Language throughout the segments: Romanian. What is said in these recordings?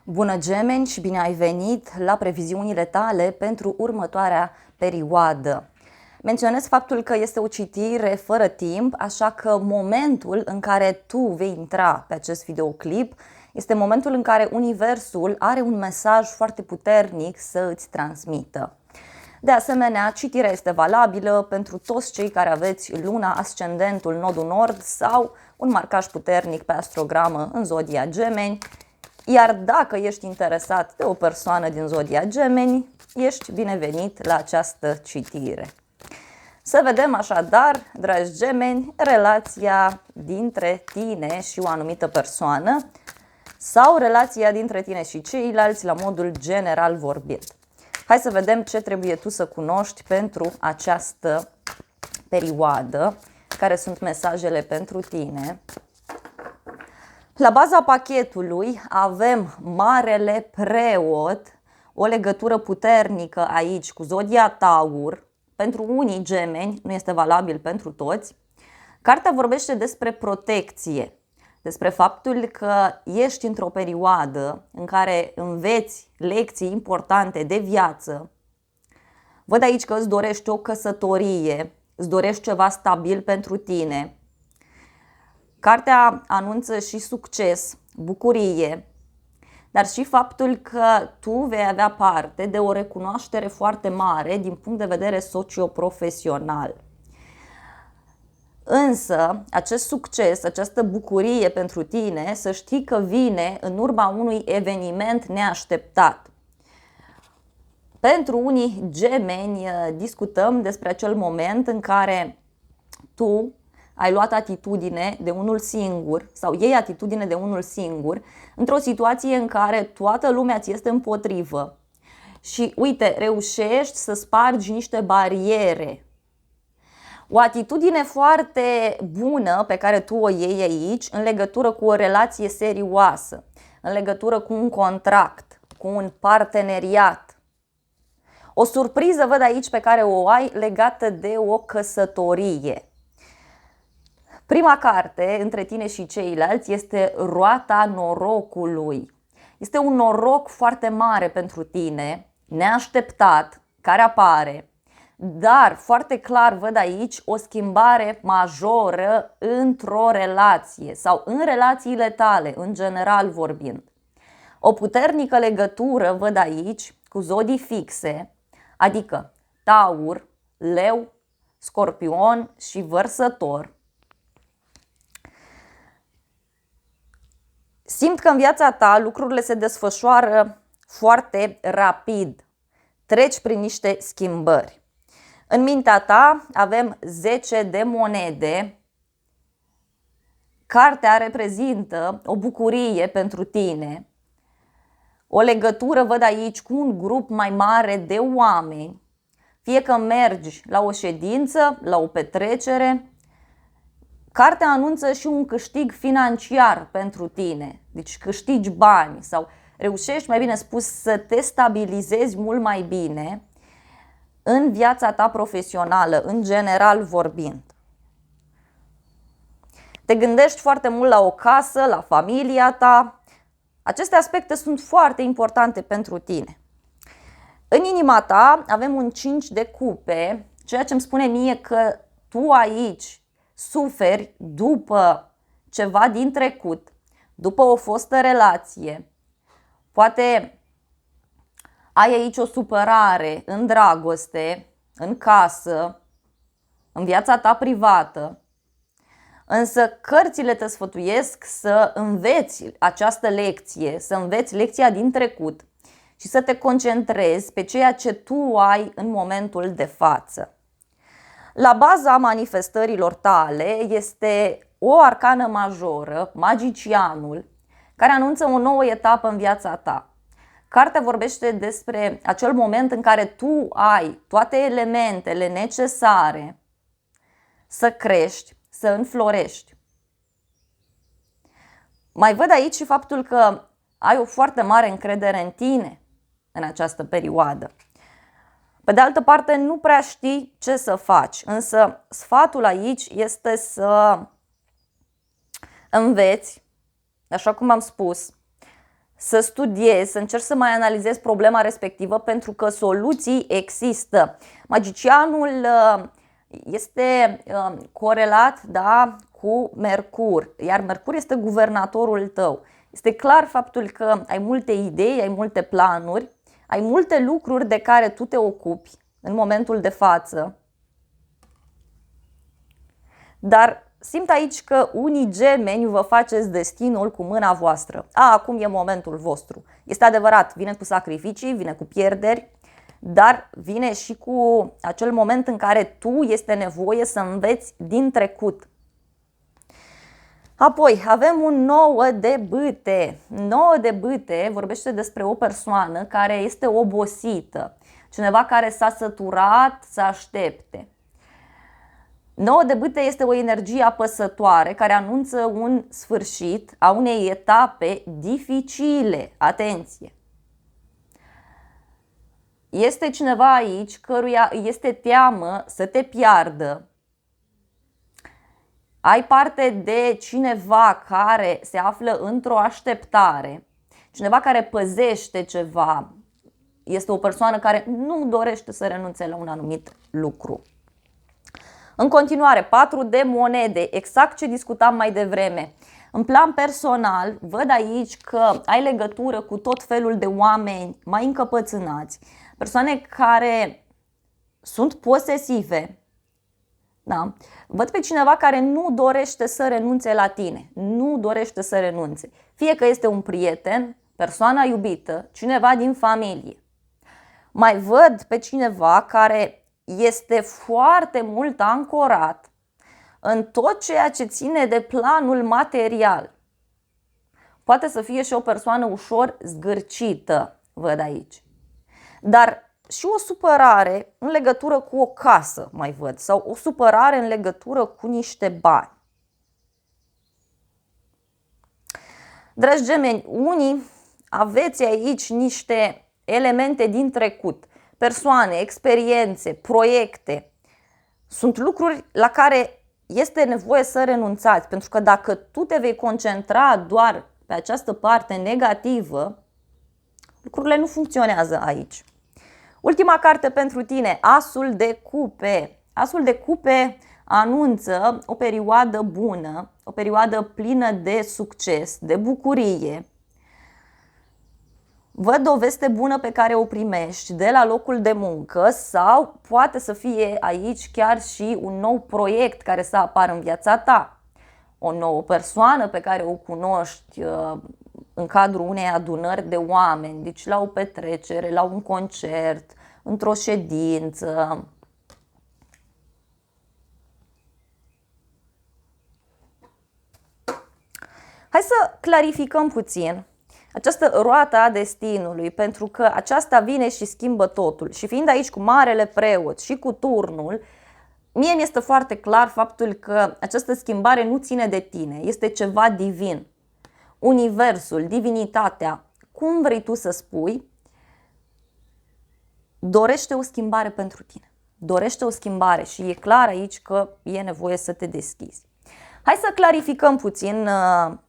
Bună, Gemeni, și bine ai venit la previziunile tale pentru următoarea perioadă. Menționez faptul că este o citire fără timp, așa că momentul în care tu vei intra pe acest videoclip este momentul în care Universul are un mesaj foarte puternic să îți transmită. De asemenea, citirea este valabilă pentru toți cei care aveți luna, ascendentul, nodul nord sau un marcaj puternic pe astrogramă în zodia Gemeni. Iar dacă ești interesat de o persoană din zodia Gemeni, ești binevenit la această citire. Să vedem așadar, dragi Gemeni, relația dintre tine și o anumită persoană sau relația dintre tine și ceilalți la modul general vorbind. Hai să vedem ce trebuie tu să cunoști pentru această perioadă, care sunt mesajele pentru tine. La baza pachetului avem Marele Preot, o legătură puternică aici cu zodia Taur. Pentru unii Gemeni, nu este valabil pentru toți. Cartea vorbește despre protecție, despre faptul că ești într-o perioadă în care înveți lecții importante de viață. Văd aici că îți dorești o căsătorie, îți dorești ceva stabil pentru tine. Cartea anunță și succes, bucurie, dar și faptul că tu vei avea parte de o recunoaștere foarte mare din punct de vedere socio-profesional. Însă, acest succes, această bucurie pentru tine, să știi că vine în urma unui eveniment neașteptat. Pentru unii Gemeni discutăm despre acel moment în care tu ai luat atitudine de unul singur sau iei atitudine de unul singur într-o situație în care toată lumea ți este împotrivă și, uite, reușești să spargi niște bariere. O atitudine foarte bună pe care tu o iei aici în legătură cu o relație serioasă, în legătură cu un contract, cu un parteneriat. O surpriză văd aici pe care o ai legată de o căsătorie. Prima carte între tine și ceilalți este Roata Norocului. Este un noroc foarte mare pentru tine, neașteptat, care apare, dar foarte clar văd aici o schimbare majoră într-o relație sau în relațiile tale, în general vorbind. O puternică legătură văd aici cu zodii fixe, adică Taur, Leu, Scorpion și Vărsător. Simt că în viața ta lucrurile se desfășoară foarte rapid. Treci prin niște schimbări. În mintea ta avem 10 de monede. Cartea reprezintă o bucurie pentru tine. O legătură văd aici cu un grup mai mare de oameni. Fie că mergi la o ședință, la o petrecere. Cartea anunță și un câștig financiar pentru tine, deci câștigi bani sau reușești, mai bine spus, să te stabilizezi mult mai bine în viața ta profesională, în general vorbind. Te gândești foarte mult la o casă, la familia ta. Aceste aspecte sunt foarte importante pentru tine. În inima ta avem un 5 de cupe, ceea ce îmi spune mie că tu aici suferi după ceva din trecut, după o fostă relație. Poate ai aici o supărare în dragoste, în casă, în viața ta privată. Însă cărțile te sfătuiesc să înveți această lecție, să înveți lecția din trecut și să te concentrezi pe ceea ce tu ai în momentul de față. La baza manifestărilor tale este o arcană majoră, magicianul, care anunță o nouă etapă în viața ta. Cartea vorbește despre acel moment în care tu ai toate elementele necesare să crești, să înflorești. Mai văd aici și faptul că ai o foarte mare încredere în tine în această perioadă. Pe de altă parte, nu prea știi ce să faci, însă sfatul aici este să înveți, așa cum am spus, să studiezi, să încerci să mai analizezi problema respectivă, pentru că soluții există. Magicianul este corelat, da, cu Mercur, iar Mercur este guvernatorul tău. Este clar faptul că ai multe idei, ai multe planuri, ai multe lucruri de care tu te ocupi în momentul de față, dar simt aici că unii gemeni vă faceți destinul cu mâna voastră. Acum e momentul vostru. Este adevărat, vine cu sacrificii, vine cu pierderi, dar vine și cu acel moment în care tu este nevoie să înveți din trecut. Apoi avem un 9 de bâte. 9 de bâte vorbește despre o persoană care este obosită, cineva care s-a săturat să aștepte. 9 de bâte este o energie apăsătoare care anunță un sfârșit a unei etape dificile. Atenție! Este cineva aici căruia este teamă să te piardă. Ai parte de cineva care se află într-o așteptare, cineva care păzește ceva. Este o persoană care nu dorește să renunțe la un anumit lucru. În continuare, 4 de monede, exact ce discutam mai devreme. În plan personal, văd aici că ai legătură cu tot felul de oameni mai încăpățânați, persoane care sunt posesive. Da? Văd pe cineva care nu dorește să renunțe la tine, nu dorește să renunțe. Fie că este un prieten, persoana iubită, cineva din familie. Mai văd pe cineva care este foarte mult ancorat în tot ceea ce ține de planul material. Poate să fie și o persoană ușor zgârcită, văd aici. Dar și o supărare în legătură cu o casă, mai văd, sau o supărare în legătură cu niște bani. Dragi gemeni, unii aveți aici niște elemente din trecut, persoane, experiențe, proiecte. Sunt lucruri la care este nevoie să renunțați, pentru că dacă tu te vei concentra doar pe această parte negativă, lucrurile nu funcționează aici. Ultima carte pentru tine, Asul de cupe. Asul de cupe anunță o perioadă bună, o perioadă plină de succes, de bucurie. Văd o veste bună pe care o primești de la locul de muncă sau poate să fie aici chiar și un nou proiect care să apară în viața ta. O nouă persoană pe care o cunoști în cadrul unei adunări de oameni, deci la o petrecere, la un concert, într-o ședință. Hai să clarificăm puțin această roată a destinului, pentru că aceasta vine și schimbă totul. Și fiind aici cu Marele Preot și cu turnul, mie mi este foarte clar faptul că această schimbare nu ține de tine, este ceva divin. Universul, divinitatea, cum vrei tu să spui, dorește o schimbare pentru tine. Dorește o schimbare și e clar aici că e nevoie să te deschizi. Hai să clarificăm puțin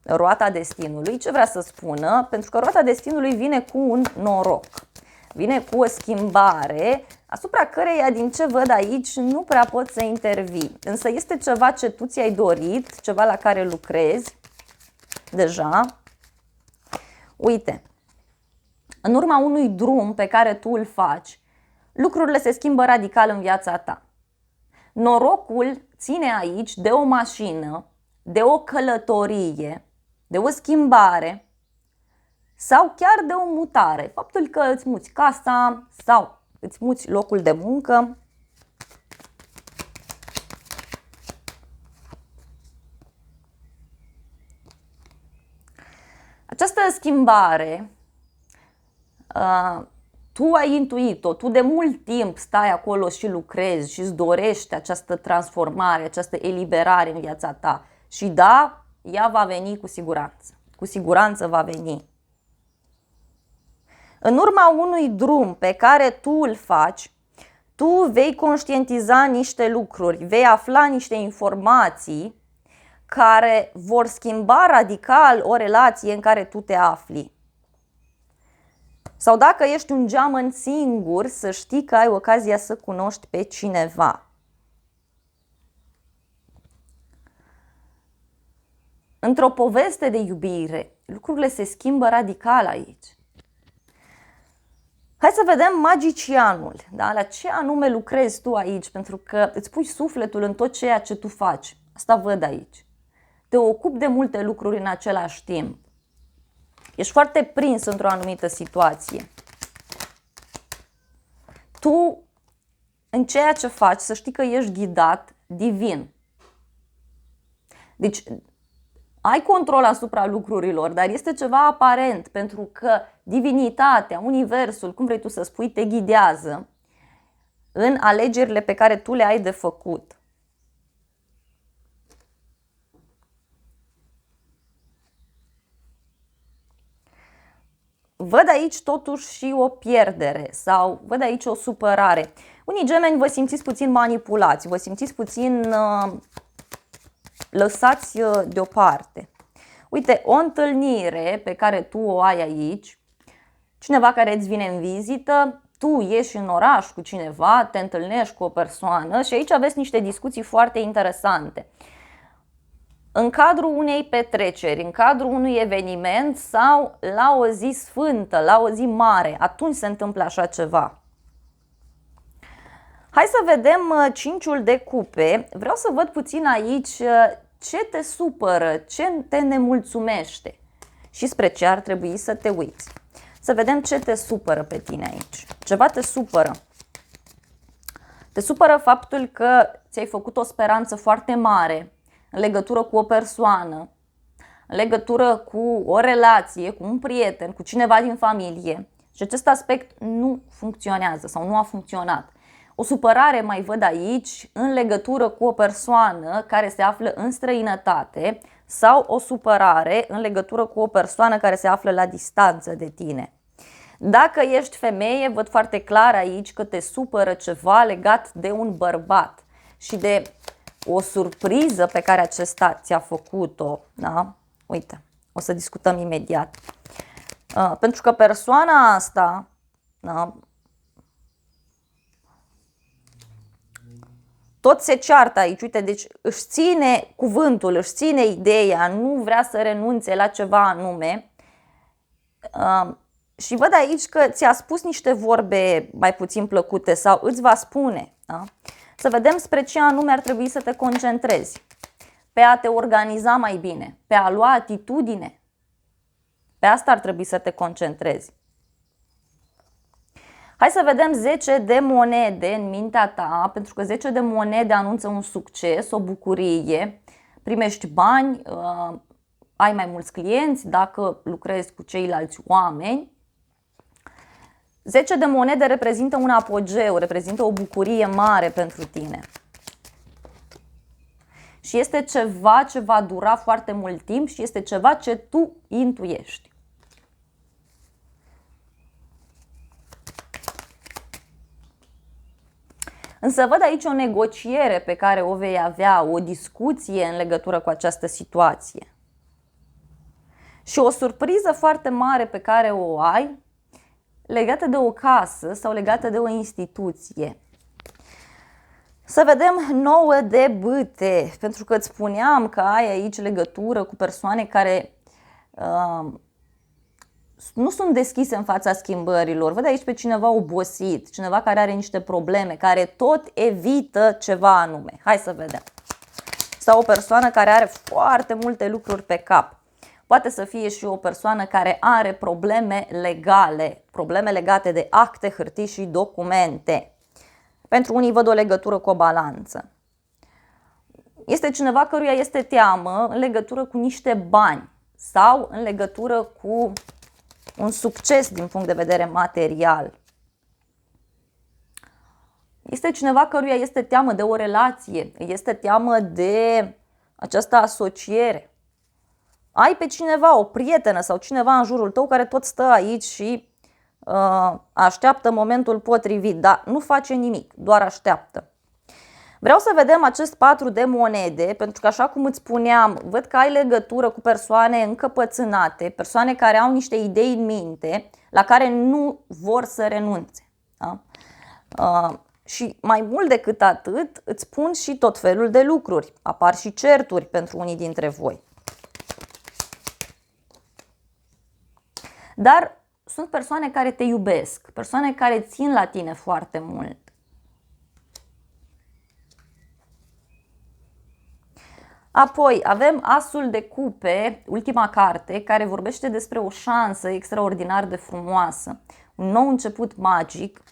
roata destinului, ce vrea să spună, pentru că roata destinului vine cu un noroc. Vine cu o schimbare asupra căreia, din ce văd aici, nu prea poți să intervii. Însă este ceva ce tu ți-ai dorit, ceva la care lucrezi deja. Uite, în urma unui drum pe care tu îl faci, lucrurile se schimbă radical în viața ta. Norocul ține aici de o mașină, de o călătorie, de o schimbare sau chiar de o mutare. Faptul că îți muți casa sau îți muți locul de muncă. Această schimbare tu ai intuit-o, tu de mult timp stai acolo și lucrezi și îți dorești această transformare, această eliberare în viața ta. Și da, ea va veni cu siguranță. Cu siguranță va veni. În urma unui drum pe care tu îl faci, tu vei conștientiza niște lucruri, vei afla niște informații care vor schimba radical o relație în care tu te afli. Sau dacă ești un geamăn singur, să știi că ai ocazia să cunoști pe cineva. Într-o poveste de iubire, lucrurile se schimbă radical aici. Hai să vedem magicianul, da? La ce anume lucrezi tu aici, pentru că îți pui sufletul în tot ceea ce tu faci. Asta văd aici. Te ocupi de multe lucruri în același timp. Ești foarte prins într-o anumită situație. Tu, în ceea ce faci, să știi că ești ghidat divin. Deci, ai control asupra lucrurilor, dar este ceva aparent, pentru că divinitatea, universul, cum vrei tu să spui, te ghidează în alegerile pe care tu le ai de făcut. Văd aici totuși și o pierdere sau văd aici o supărare. Unii gemeni vă simțiți puțin manipulați, vă simțiți puțin lăsați deoparte. Uite, o întâlnire pe care tu o ai aici, cineva care îți vine în vizită, tu ieși în oraș cu cineva, te întâlnești cu o persoană și aici aveți niște discuții foarte interesante. În cadrul unei petreceri, în cadrul unui eveniment sau la o zi sfântă, la o zi mare, atunci se întâmplă așa ceva. Hai să vedem cinciul de cupe. Vreau să văd puțin aici ce te supără, ce te nemulțumește și spre ce ar trebui să te uiți. Să vedem ce te supără pe tine aici. Ceva te supără. Te supără faptul că ți-ai făcut o speranță foarte mare în legătură cu o persoană, în legătură cu o relație, cu un prieten, cu cineva din familie și acest aspect nu funcționează sau nu a funcționat. O supărare mai văd aici în legătură cu o persoană care se află în străinătate sau o supărare în legătură cu o persoană care se află la distanță de tine. Dacă ești femeie, văd foarte clar aici că te supără ceva legat de un bărbat și de o surpriză pe care acesta ți-a făcut-o. Da? Uite, o să discutăm imediat. Pentru că persoana asta, da, tot se ceartă aici, uite, deci își ține cuvântul, își ține ideea, nu vrea să renunțe la ceva anume. Și văd aici că ți-a spus niște vorbe mai puțin plăcute sau îți va spune. Da? Să vedem spre ce anume ar trebui să te concentrezi. Pe a te organiza mai bine, pe a lua atitudine. Pe asta ar trebui să te concentrezi. Hai să vedem 10 de monede în mintea ta, pentru că 10 de monede anunță un succes, o bucurie, primești bani, ai mai mulți clienți dacă lucrezi cu ceilalți oameni. 10 de monede reprezintă un apogeu, reprezintă o bucurie mare pentru tine. Și este ceva ce va dura foarte mult timp și este ceva ce tu intuiești. Însă văd aici o negociere pe care o vei avea, o discuție în legătură cu această situație. Și o surpriză foarte mare pe care o ai legată de o casă sau legată de o instituție. Să vedem 9 de bâte, pentru că îți spuneam că ai aici legătură cu persoane care nu sunt deschise în fața schimbărilor. Văd aici pe cineva obosit, cineva care are niște probleme, care tot evită ceva anume. Hai să vedem. Sau o persoană care are foarte multe lucruri pe cap. Poate să fie și o persoană care are probleme legale, probleme legate de acte, hârtii și documente. Pentru unii văd o legătură cu o balanță. Este cineva căruia este teamă în legătură cu niște bani sau în legătură cu un succes din punct de vedere material. Este cineva căruia este teamă de o relație, este teamă de această asociere. Ai pe cineva, o prietenă sau cineva în jurul tău care tot stă aici și așteaptă momentul potrivit, dar nu face nimic, doar așteaptă. Vreau să vedem acest 4 de monede, pentru că așa cum îți spuneam, văd că ai legătură cu persoane încăpățânate, persoane care au niște idei în minte, la care nu vor să renunțe. Da? Și mai mult decât atât, îți spun și tot felul de lucruri. Apar și certuri pentru unii dintre voi. Dar sunt persoane care te iubesc, persoane care țin la tine foarte mult. Apoi avem Asul de Cupe, ultima carte, care vorbește despre o șansă extraordinar de frumoasă, un nou început magic,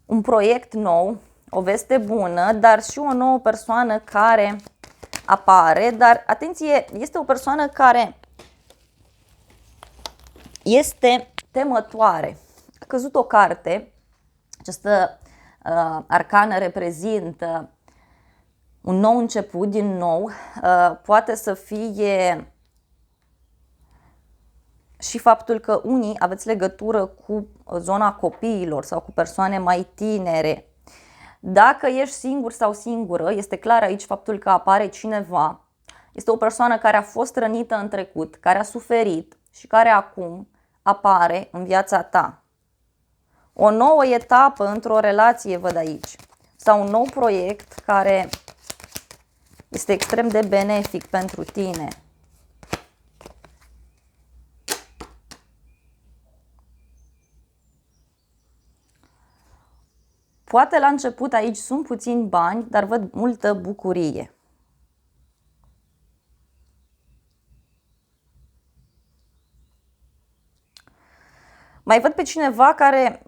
un proiect nou, o veste bună, dar și o nouă persoană care apare. Dar atenție, este o persoană care este temătoare. A căzut o carte, această arcană reprezintă un nou început din nou, poate să fie și faptul că unii aveți legătură cu zona copiilor sau cu persoane mai tinere. Dacă ești singur sau singură, este clar aici faptul că apare cineva. Este o persoană care a fost rănită în trecut, care a suferit și care acum apare în viața ta. O nouă etapă într-o relație, văd aici, sau un nou proiect care este extrem de benefic pentru tine. Poate la început aici sunt puțini bani, dar văd multă bucurie. Mai văd pe cineva care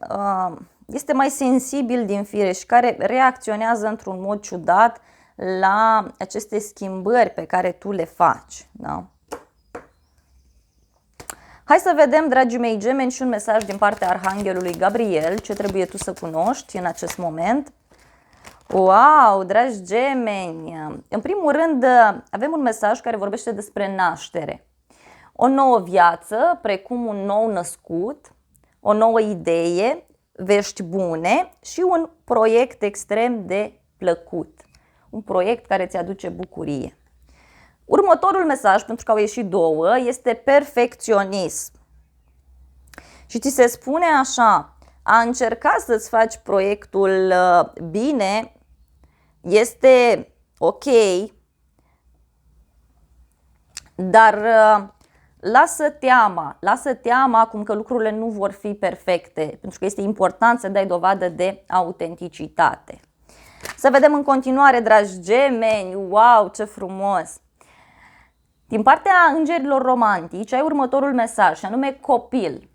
este mai sensibil din fire și care reacționează într-un mod ciudat la aceste schimbări pe care tu le faci. Da? Hai să vedem, dragii mei gemeni, și un mesaj din partea Arhanghelului Gabriel, ce trebuie tu să cunoști în acest moment. Wow, dragi gemeni! În primul rând, avem un mesaj care vorbește despre naștere. O nouă viață, precum un nou născut, o nouă idee, vești bune și un proiect extrem de plăcut. Un proiect care ți aduce bucurie. Următorul mesaj, pentru că au ieșit două, este perfecționism. Și ți se spune așa: a încerca să-ți faci proiectul bine este ok, dar lasă teama acum că lucrurile nu vor fi perfecte, pentru că este important să dai dovadă de autenticitate. Să vedem în continuare, dragi gemeni, wow, ce frumos! Din partea îngerilor romantici ai următorul mesaj, și anume copil.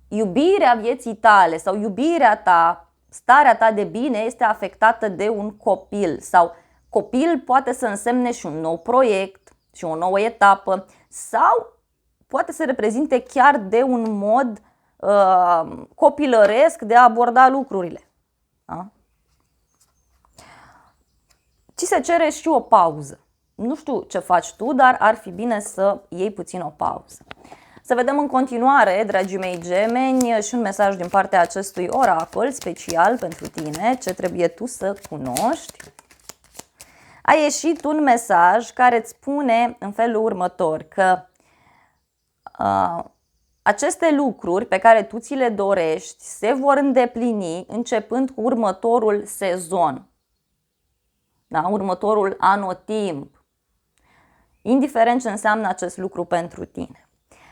Iubirea vieții tale sau iubirea ta, starea ta de bine este afectată de un copil sau copil poate să însemne și un nou proiect și o nouă etapă sau poate să reprezinte chiar de un mod copilăresc de a aborda lucrurile. Da? Ți se cere și o pauză. Nu știu ce faci tu, dar ar fi bine să iei puțin o pauză. Să vedem în continuare, dragii mei gemeni, și un mesaj din partea acestui oracol special pentru tine, ce trebuie tu să cunoști. A ieșit un mesaj care îți spune în felul următor, că aceste lucruri pe care tu ți le dorești se vor îndeplini începând cu următorul sezon, da? Următorul anotimp, indiferent ce înseamnă acest lucru pentru tine.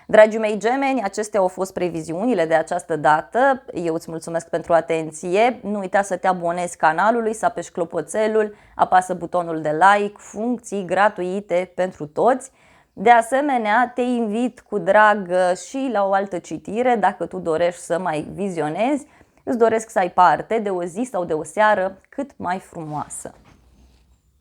Dragii mei gemeni, acestea au fost previziunile de această dată. Eu îți mulțumesc pentru atenție. Nu uita să te abonezi canalului, să apeși clopoțelul, apasă butonul de like, funcții gratuite pentru toți. De asemenea, te invit cu drag și la o altă citire, dacă tu dorești să mai vizionezi. Îți doresc să ai parte de o zi sau de o seară cât mai frumoasă.